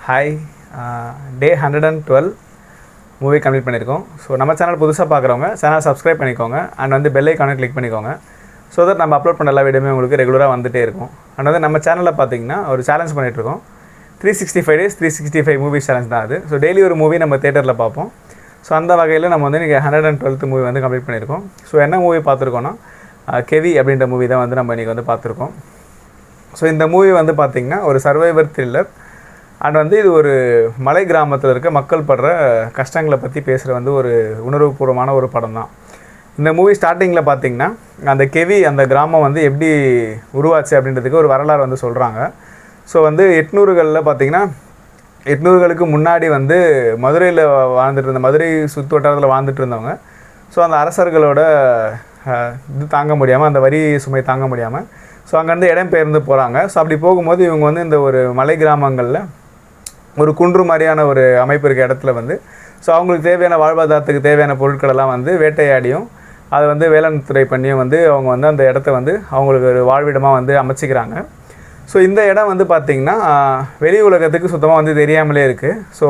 Hi டே 112 movie complete பண்ணியிருக்கோம். So நம்ம channel புதுசாக பார்க்குறவங்க சேனல் சப்ஸ்கிரைப் பண்ணிக்கோங்க அண்ட் வந்து பெல் ஐக்கானை கிளிக் பண்ணிக்கோங்க. ஸோ தட் நம்ம அப்லோட் பண்ண எல்லா வீடியோமே உங்களுக்கு ரெகுலராக வந்துகிட்டே இருக்கும். அண்ட் வந்து நம்ம சேனலில் பார்த்தீங்கன்னா ஒரு சேலஞ்ச் பண்ணிகிட்ருக்கோம். 365 days 365 மூவிஸ் சேலஞ்ச் தான் அது. ஸோ டெய்லி ஒரு மூவி நம்ம தேட்டரில் பார்ப்போம். ஸோ அந்த வகையில் நம்ம வந்து இன்றைக்கி 112th மூவி வந்து கம்ப்ளீட் பண்ணியிருக்கோம். ஸோ என்ன மூவி பார்த்துருக்கோன்னா கெவி அப்படின்ற மூவி தான் வந்து நம்ம இன்றைக்கி வந்து பார்த்துருக்கோம். ஸோ இந்த மூவி வந்து பார்த்திங்கன்னா ஒரு சர்வைவர் த்ரில்லர் அண்ட் வந்து இது ஒரு மலை கிராமத்தில் இருக்க மக்கள் படுற கஷ்டங்களை பற்றி பேசுகிற வந்து ஒரு உணர்வுபூர்வமான ஒரு படம் தான். இந்த மூவி ஸ்டார்டிங்கில் பார்த்திங்கன்னா அந்த கெவி அந்த கிராமம் வந்து எப்படி உருவாச்சு அப்படின்றதுக்கு ஒரு வரலாறு வந்து சொல்கிறாங்க. ஸோ வந்து 800களில் பார்த்திங்கன்னா 800களுக்கு முன்னாடி வந்து மதுரையில் வாழ்ந்துட்டு இருந்த மதுரை சுற்று வட்டாரத்தில் வாழ்ந்துட்டு இருந்தவங்க ஸோ அந்த அரசர்களோட இது தாங்க முடியாமல் அந்த வரி சுமை தாங்க முடியாமல் ஸோ அங்கேருந்து இடம் பெயர்ந்து போகிறாங்க. ஸோ அப்படி போகும்போது இவங்க வந்து இந்த ஒரு மலை கிராமங்களில் ஒரு குன்று மாதிரியான ஒரு அமைப்பு இருக்க இடத்துல வந்து ஸோ அவங்களுக்கு தேவையான வாழ்வாதாரத்துக்கு தேவையான பொருட்களெல்லாம் வந்து வேட்டையாடியும் அதை வந்து வேளாண் துறை பண்ணியும் வந்து அவங்க வந்து அந்த இடத்த வந்து அவங்களுக்கு ஒரு வாழ்விடமாக வந்து அமைச்சிக்கிறாங்க. ஸோ இந்த இடம் வந்து பார்த்திங்கன்னா வெளி உலகத்துக்கு சுத்தமாக வந்து தெரியாமலே இருக்குது. ஸோ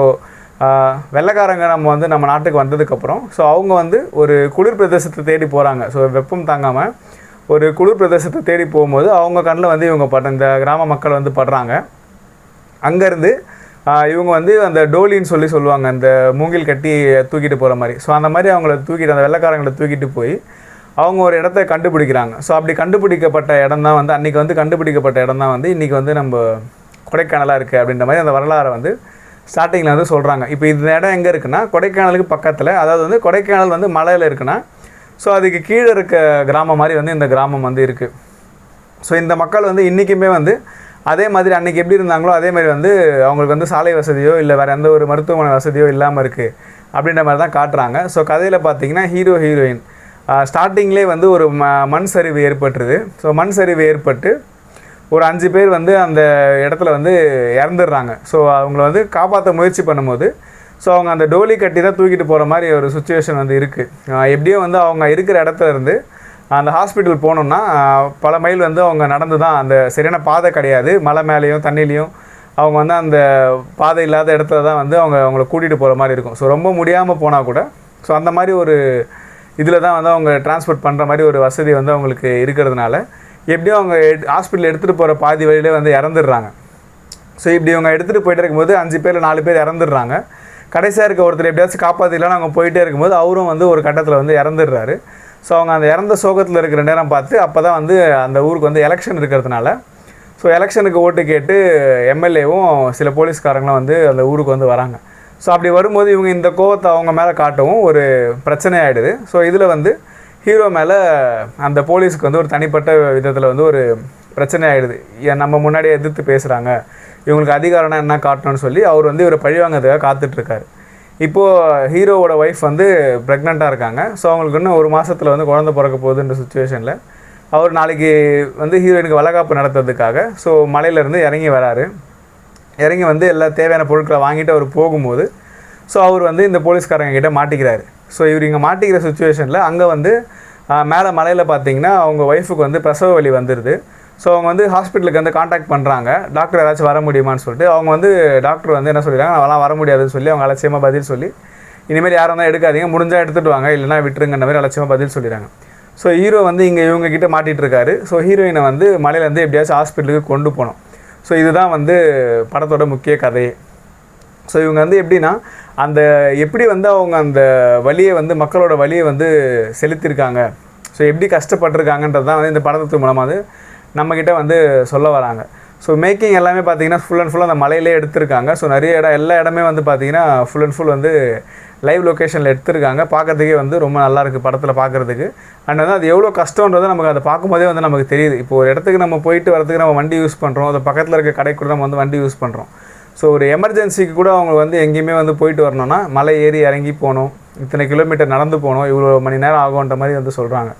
வெள்ளைக்காரங்க நம்ம நாட்டுக்கு வந்ததுக்கப்புறம் ஸோ அவங்க வந்து ஒரு குளிர் பிரதேசத்தை தேடி போகிறாங்க. ஸோ வெப்பம் தாங்காமல் ஒரு குளிர் பிரதேசத்தை தேடி போகும்போது அவங்க கண்ணில் வந்து இவங்க இந்த கிராம மக்கள் வந்து படுறாங்க. அங்கேருந்து இவங்க வந்து அந்த டோலின்னு சொல்லுவாங்க, அந்த மூங்கில் கட்டி தூக்கிட்டு போகிற மாதிரி. ஸோ அந்த மாதிரி அவங்கள தூக்கிட்டு அந்த வெள்ளைக்காரங்களை தூக்கிட்டு போய் அவங்க ஒரு இடத்த கண்டுபிடிக்கிறாங்க. ஸோ அப்படி கண்டுபிடிக்கப்பட்ட இடம் தான் வந்து அன்றைக்கி வந்து கண்டுபிடிக்கப்பட்ட இடம் தான் வந்து இன்றைக்கி வந்து நம்ம கொடைக்கானலாக இருக்குது அப்படின்ற மாதிரி அந்த வரலாறை வந்து ஸ்டார்டிங்கில் வந்து சொல்கிறாங்க. இப்போ இந்த இடம் எங்கே இருக்குன்னா கொடைக்கானலுக்கு பக்கத்தில், அதாவது வந்து கொடைக்கானல் வந்து மலையில் இருக்குன்னா ஸோ அதுக்கு கீழே இருக்க கிராமம் மாதிரி வந்து இந்த கிராமம் வந்து இருக்குது. ஸோ இந்த மக்கள் வந்து இன்றைக்குமே வந்து அதே மாதிரி அன்றைக்கி எப்படி இருந்தாங்களோ அதே மாதிரி வந்து அவங்களுக்கு வந்து சாலை வசதியோ இல்லை வேறு எந்த ஒரு மருத்துவமனை வசதியோ இல்லாமல் இருக்குது அப்படின்ற மாதிரி தான் காட்டுறாங்க. ஸோ கதையில் பார்த்திங்கன்னா ஹீரோயின் ஸ்டார்டிங்லேயே வந்து ஒரு மண் சரிவு ஏற்பட்டுருது. ஸோ மண் சரிவு ஏற்பட்டு ஒரு 5 பேர் வந்து அந்த இடத்துல வந்து இறந்துடுறாங்க. ஸோ அவங்கள வந்து காப்பாற்ற முயற்சி பண்ணும்போது ஸோ அவங்க அந்த டோலி கட்டி தான் தூக்கிட்டு போகிற மாதிரி ஒரு சுச்சுவேஷன் வந்து இருக்குது. எப்படியோ வந்து அவங்க இருக்கிற இடத்துல இருந்து அந்த ஹாஸ்பிட்டல் போகணுன்னா பல மைல் வந்து அவங்க நடந்து தான், அந்த சரியான பாதை கிடையாது, மலை மேலேயும் தண்ணிலையும் அவங்க வந்து அந்த பாதை இல்லாத இடத்துல தான் வந்து அவங்கள கூட்டிகிட்டு போகிற மாதிரி இருக்கும். ஸோ ரொம்ப முடியாமல் போனால் கூட ஸோ அந்த மாதிரி ஒரு இதில் தான் வந்து அவங்க டிரான்ஸ்போர்ட் பண்ணுற மாதிரி ஒரு வசதி வந்து அவங்களுக்கு இருக்கிறதுனால எப்படியோ அவங்க ஹாஸ்பிட்டல் எடுத்துகிட்டு போகிற பாதி வழியிலே வந்து இறந்துடுறாங்க. ஸோ இப்படி அவங்க எடுத்துகிட்டு போயிட்டே இருக்கும்போது 5 பேர் 4 பேர் இறந்துடுறாங்க. கடைசியாக இருக்க ஒருத்தர் எப்படியாச்சும் காப்பாற்றிடலான்னு அவங்க போயிட்டே இருக்கும்போது அவரும் வந்து ஒரு கட்டத்தில் வந்து இறந்துடுறாரு. ஸோ அவங்க அந்த இறந்த சோகத்தில் இருக்கிற நேரம் பார்த்து அப்போ தான் வந்து அந்த ஊருக்கு வந்து எலெக்ஷன் இருக்கிறதுனால ஸோ எலெக்ஷனுக்கு ஓட்டு கேட்டு எம்எல்ஏவும் சில போலீஸ்காரங்களும் வந்து அந்த ஊருக்கு வந்து வராங்க. ஸோ அப்படி வரும்போது இவங்க இந்த கோவத்தை அவங்க மேலே காட்டவும் ஒரு பிரச்சனை ஆகிடுது. ஸோ இதில் வந்து ஹீரோ மேலே அந்த போலீஸுக்கு வந்து ஒரு தனிப்பட்ட விதத்தில் வந்து ஒரு பிரச்சனை ஆகிடுது. நம்ம முன்னாடியே எதிர்த்து பேசுகிறாங்க, இவங்களுக்கு அதிகாரம்னா என்ன காட்டணும்னு சொல்லி அவர் வந்து இவரை பழிவாங்கிறதுக்காக காத்துட்ருக்காரு. இப்போது ஹீரோவோட ஒய்ஃப் வந்து ப்ரெக்னெண்ட்டாக இருக்காங்க. ஸோ அவங்களுக்கு இன்னும் ஒரு மாதத்தில் வந்து குழந்தை பிறக்க போகுதுன்ற சுச்சுவேஷனில் அவர் நாளைக்கு வந்து ஹீரோயினுக்கு வளகாப்பு நடத்துறதுக்காக ஸோ மலையிலேருந்து இறங்கி வராரு. இறங்கி வந்து எல்லா தேவையான பொருட்களை வாங்கிட்டு அவர் போகும்போது ஸோ அவர் வந்து இந்த போலீஸ்காரங்க கிட்டே மாட்டிக்கிறாரு. ஸோ இவர் இங்கே மாட்டிக்கிற சுச்சுவேஷனில் அங்கே வந்து மேலே மலையில் பார்த்திங்கன்னா அவங்க ஒய்ஃபுக்கு வந்து பிரசவ வலி வந்துடுது. ஸோ அவங்க வந்து ஹாஸ்பிட்டலுக்கு வந்து காண்டாக்ட் பண்ணுறாங்க, டாக்டர் ஏதாச்சும் வர முடியுமான்னு சொல்லிட்டு. அவங்க வந்து டாக்டர் வந்து என்ன சொல்லிடுறாங்க, அதெல்லாம் வர முடியாதுன்னு சொல்லி அவங்க அலட்சியமாக பதில் சொல்லி இனிமேல் யாரும் தான் எடுக்காதீங்க, முடிஞ்சால் எடுத்துகிட்டு வாங்க, இல்லைனா விட்டுருங்கன்ற மாதிரி அலட்சியமாக பதில் சொல்லிடுறாங்க. ஸோ ஹீரோ வந்து இங்கே இவங்ககிட்ட மாட்டிகிட்ருக்காரு. ஸோ ஹீரோயினை வந்து மலையிலேருந்து எப்படியாச்சும் ஹாஸ்பிட்டலுக்கு கொண்டு போகணும். ஸோ இதுதான் வந்து படத்தோட முக்கிய கதையே. ஸோ இவங்க வந்து எப்படின்னா அந்த எப்படி வந்து அவங்க அந்த வலியை வந்து மக்களோட வலியை வந்து செலுத்தியிருக்காங்க, ஸோ எப்படி கஷ்டப்பட்டிருக்காங்கன்றது தான் வந்து இந்த படத்துக்கு மூலமாக வந்து நம்மக்கிட்ட வந்து சொல்ல வராங்க. ஸோ மேக்கிங் எல்லாமே பார்த்திங்கன்னா ஃபுல் அண்ட் ஃபுல் அந்த மலையிலே எடுத்திருக்காங்க. ஸோ நிறைய எல்லா இடமே வந்து பார்த்திங்கன்னா ஃபுல் அண்ட் ஃபுல் வந்து லைவ் லொக்கேஷனில் எடுத்திருக்காங்க. பார்க்குறதுக்கே வந்து ரொம்ப நல்லாயிருக்கு படத்தில் பார்க்குறதுக்கு. அண்ட் வந்து அது எவ்வளோ கஷ்டன்றதை நமக்கு அதை பார்க்கும்போதே வந்து நமக்கு தெரியுது. இப்போ ஒரு இடத்துக்கு நம்ம போயிட்டு வரதுக்கு நம்ம வண்டி யூஸ் பண்ணுறோம், அது பக்கத்தில் இருக்க கடைக்கு கூட நம்ம வந்து வண்டி யூஸ் பண்ணுறோம். ஸோ ஒரு எமர்ஜென்சிக்கு கூட அவங்க வந்து எங்கேயுமே வந்து போயிட்டு வரணும்னா மலை ஏறி இறங்கி போகணும், இத்தனை கிலோமீட்டர் நடந்து போகணும், இவ்வளோ மணி நேரம் ஆகுன்ற மாதிரி வந்து சொல்கிறாங்க.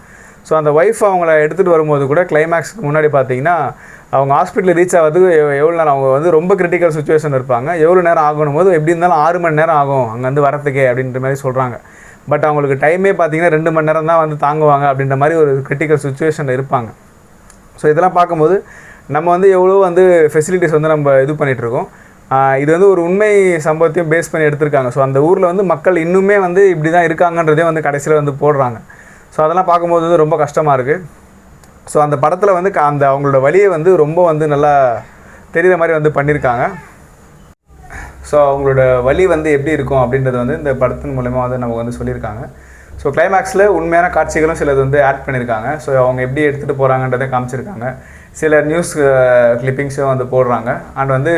ஸோ அந்த ஒய்ஃப் அவங்கள எடுத்துகிட்டு வரும்போது கூட கிளைமேக்ஸுக்கு முன்னாடி பார்த்திங்கன்னா அவங்க ஹாஸ்பிட்டலில் ரீச் ஆகிறதுக்கு எவ்வளோ நேரம், அவங்க வந்து ரொம்ப கிரிட்டிக்கல் சுச்சுவேஷன் இருப்பாங்க, எவ்வளோ நேரம் ஆகணும் போது எப்படி இருந்தாலும் 6 மணி நேரம் ஆகும் அங்கேருந்து வரத்துக்கே அப்படின்ற மாதிரி சொல்கிறாங்க. பட் அவங்களுக்கு டைமே பார்த்திங்கன்னா 2 மணி நேரம் தான் வந்து தாங்குவாங்க அப்படின்ற மாதிரி ஒரு கிரிட்டிக்கல் சுச்சுவேஷனில் இருப்பாங்க. ஸோ இதெல்லாம் பார்க்கும்போது நம்ம வந்து எவ்வளோ வந்து ஃபெசிலிட்டிஸ் வந்து நம்ம இது பண்ணிகிட்ருக்கோம். இது வந்து ஒரு உண்மை சம்பவத்தையும் பேஸ் பண்ணி எடுத்திருக்காங்க. ஸோ அந்த ஊரில் வந்து மக்கள் இன்னுமே வந்து இப்படி தான் இருக்காங்கன்றதே வந்து கடைசியில் வந்து போடுறாங்க. ஸோ அதெல்லாம் பார்க்கும்போது வந்து ரொம்ப கஷ்டமாக இருக்குது. ஸோ அந்த படத்தில் வந்து அந்த அவங்களோட வழியை வந்து ரொம்ப வந்து நல்லா தெரிகிற மாதிரி வந்து பண்ணியிருக்காங்க. ஸோ அவங்களோட வழி வந்து எப்படி இருக்கும் அப்படின்றது வந்து இந்த படத்தின் மூலமாக வந்து நமக்கு வந்து சொல்லியிருக்காங்க. ஸோ கிளைமேக்ஸில் உண்மையான காட்சிகளும் சிலது வந்து ஆட் பண்ணியிருக்காங்க. ஸோ அவங்க எப்படி எடுத்துகிட்டு போகிறாங்கன்றதை காமிச்சிருக்காங்க. சில நியூஸ் கிளிப்பிங்ஸும் வந்து போடுறாங்க. அண்ட் வந்து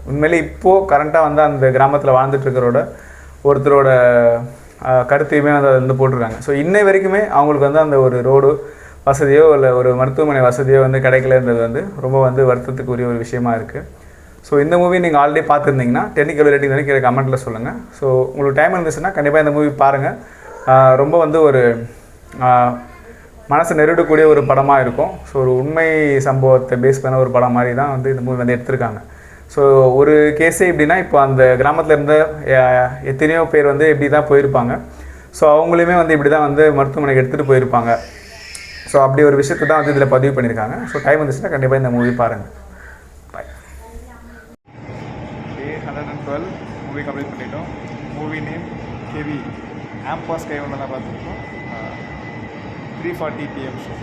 உண்மையிலே இப்போது கரண்ட்டாக வந்து அந்த கிராமத்தில் வாழ்ந்துட்டுருக்கிறோட ஒருத்தரோட கருத்தையுமே வந்து அதை வந்து போட்டிருக்காங்க. ஸோ இன்னை வரைக்குமே அவங்களுக்கு வந்து அந்த ஒரு ரோடு வசதியோ இல்லை ஒரு மருத்துவமனை வசதியோ வந்து கிடைக்கலன்றது வந்து ரொம்ப வந்து வருத்தத்துக்குரிய ஒரு விஷயமா இருக்குது. ஸோ இந்த மூவி நீங்கள் ஆல்ரெடி பார்த்துருந்தீங்கன்னா டெக்னிக்கல் ரேட்டிங் வந்து கீழே கமெண்ட்டில் சொல்லுங்கள். ஸோ உங்களுக்கு டைம் இருந்துச்சுன்னா கண்டிப்பாக இந்த மூவி பாருங்கள். ரொம்ப வந்து ஒரு மனசை நெருடக்கூடிய ஒரு படமாக இருக்கும். ஸோ ஒரு உண்மை சம்பவத்தை பேஸ் பண்ண ஒரு படம் மாதிரி தான் வந்து இந்த மூவி வந்து எடுத்திருக்காங்க. ஸோ ஒரு கேஸே எப்படின்னா, இப்போ அந்த கிராமத்தில் இருந்த எத்தனையோ பேர் வந்து இப்படி தான் போயிருப்பாங்க. ஸோ அவங்களையுமே வந்து இப்படி தான் வந்து மருத்துவமனைக்கு எடுத்துகிட்டு போயிருப்பாங்க. ஸோ அப்படி ஒரு விஷயத்தை தான் வந்து இதில் பதிவு பண்ணியிருக்காங்க. ஸோ டைம் வந்துச்சுன்னா கண்டிப்பாக இந்த மூவி பாருங்கள். பாய். Day 112 மூவி கம்ப்ளீட் பண்ணிட்டோம். மூவி நேம் கேவி ஆம்பாஸ் கைவனில் தான் பார்த்துருக்கோம். 3:40 PM ஷோ.